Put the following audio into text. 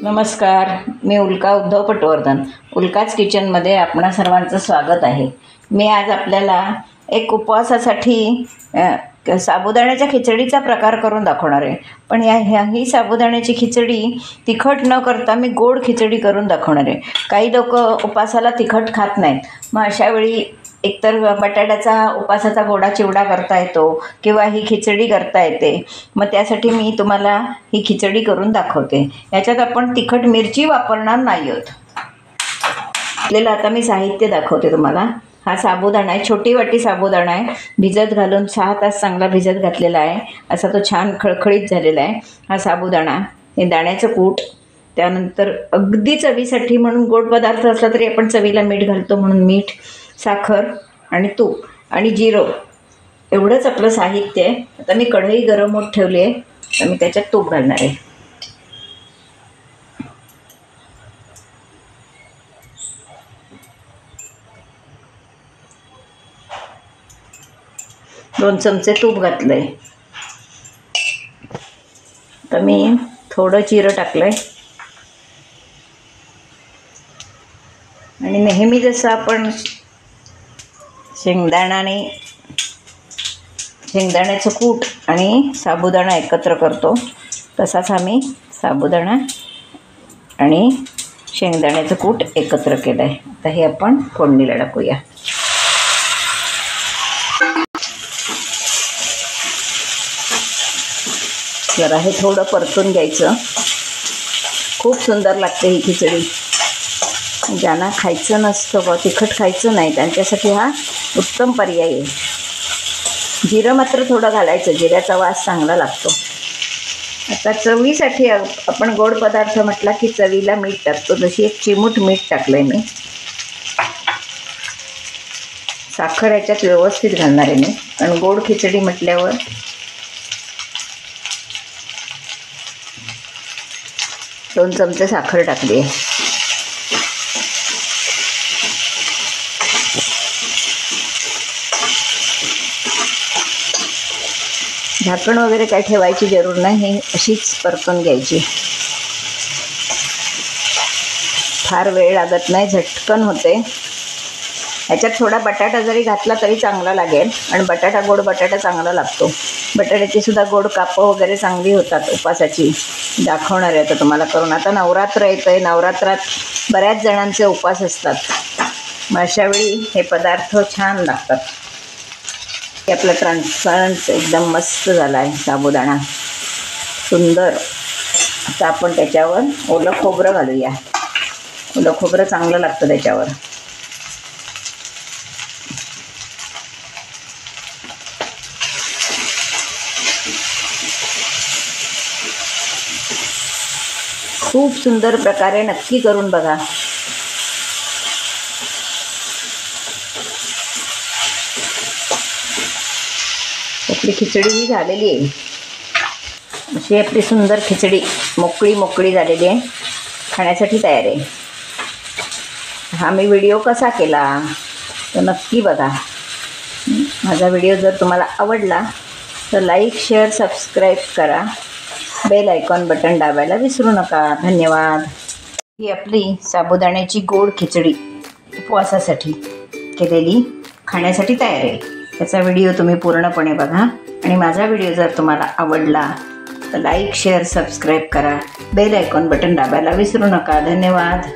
नमस्कार, मी उल्का उद्धव पटवर्धन. उल्काच किचनमध्ये आपणा सर्वांचं स्वागत आहे. मी आज आपल्याला एक उपवासासाठी साबुदाण्याच्या खिचडीचा प्रकार करून दाखवणार आहे. पण ही साबुदाण्याची खिचडी तिखट न करता मी गोड खिचडी करून दाखवणार आहे. काही लोक उपासाला तिखट खात नाहीत, मग अशावेळी एकतर बटाट्याचा उपासाचा गोडा चिवडा करता येतो किंवा ही खिचडी करता येते. मग त्यासाठी मी तुम्हाला ही खिचडी करून दाखवते. याच्यात आपण तिखट मिरची वापरणार नाही आहोत. आपल्याला आता मी साहित्य दाखवते तुम्हाला. हा साबुदाणा आहे, छोटी वाटी साबुदाणा आहे. भिजत घालून 6 तास चांगला भिजत घातलेला आहे. असा तो छान खळखळीत झालेला आहे हा साबुदाणा. हे दाण्याचं कूट, त्यानंतर अगदी चवीसाठी म्हणून गोड पदार्थ असला तरी आपण चवीला मीठ घालतो म्हणून मीठ, साखर आणि तूप आणि जिरं, एवढंच आपलं साहित्य आहे. आता मी कढई गरम होत ठेवली आहे, तर मी त्याच्यात तूप घालणार आहे. दोन चमचे तूप घातलं आहे. तर मी थोडं जिरं टाकलं आहे आणि नेहमी जसं आपण शेंगदाण्याचं कूट आणि साबुदाणा एकत्र करतो तसाच आम्ही साबुदाणा आणि शेंगदाण्याचं कूट एकत्र केलं आहे. आता हे आपण फोडणीला टाकूया. जरा हे थोडं परतून घ्यायचं. खूप सुंदर लागते ही खिचडी. ज्यांना खायचं नसतं व तिखट खायचं नाही त्यांच्यासाठी हा उत्तम पर्याय आहे. जिरं मात्र थोडं घालायचं, जिऱ्याचा वास चांगला लागतो. आता चवीसाठी आपण गोड पदार्थ म्हटला की चवीला मीठ टाकतो. जशी एक चिमूट मीठ टाकलं आहे मी. साखर याच्यात व्यवस्थित घालणार आहे मी, कारण गोड खिचडी म्हटल्यावर दोन चमचे साखर टाकली आहे. झाकण वगैरे काय ठेवायची जरूर नाही, हे अशीच परतून घ्यायची. फार वेळ लागत नाही, झटकन होते. ह्याच्यात थोडा बटाटा जरी घातला तरी चांगला लागेल, आणि गोड बटाटा चांगला लागतो. बटाट्याची सुद्धा गोड कापं वगैरे चांगली होतात उपासाची. दाखवणार आहे आता तुम्हाला करून. आता नवरात्र येतं आहे, नवरात्रात बऱ्याच जणांचे उपास असतात. मग अशावेळी हे पदार्थ छान लागतात. हे आपलं ट्रान्सपरंट एकदम मस्त झाला आहे साबुदाणा, सुंदर. आता आपण त्याच्यावर ओलं खोबरं घालूया. ओलं खोबरं चांगलं लागतं त्याच्यावर. खूप सुंदर प्रकारे नक्की करून बघा. आपली खिचडी ही झालेली आहे. अशी आपली सुंदर खिचडी मोकळी झालेली आहे, खाण्यासाठी तयार आहे. हा मी व्हिडिओ कसा केला तर नक्की बघा. माझा व्हिडिओ जर तुम्हाला आवडला तर लाईक, शेअर, सबस्क्राईब करा. बेल आयकॉन बटन दाबायला विसरू नका. धन्यवाद. ही आपली साबुदाण्याची गोड खिचडी उपवासासाठी केलेली खाण्यासाठी तयार आहे. त्याचा व्हिडिओ तुम्ही पूर्णपणे बघा. आणि माझा व्हिडिओ जर तुम्हाला आवडला तर लाईक, शेअर, सबस्क्राईब करा. बेल आयकॉन बटन दाबायला विसरू नका. धन्यवाद.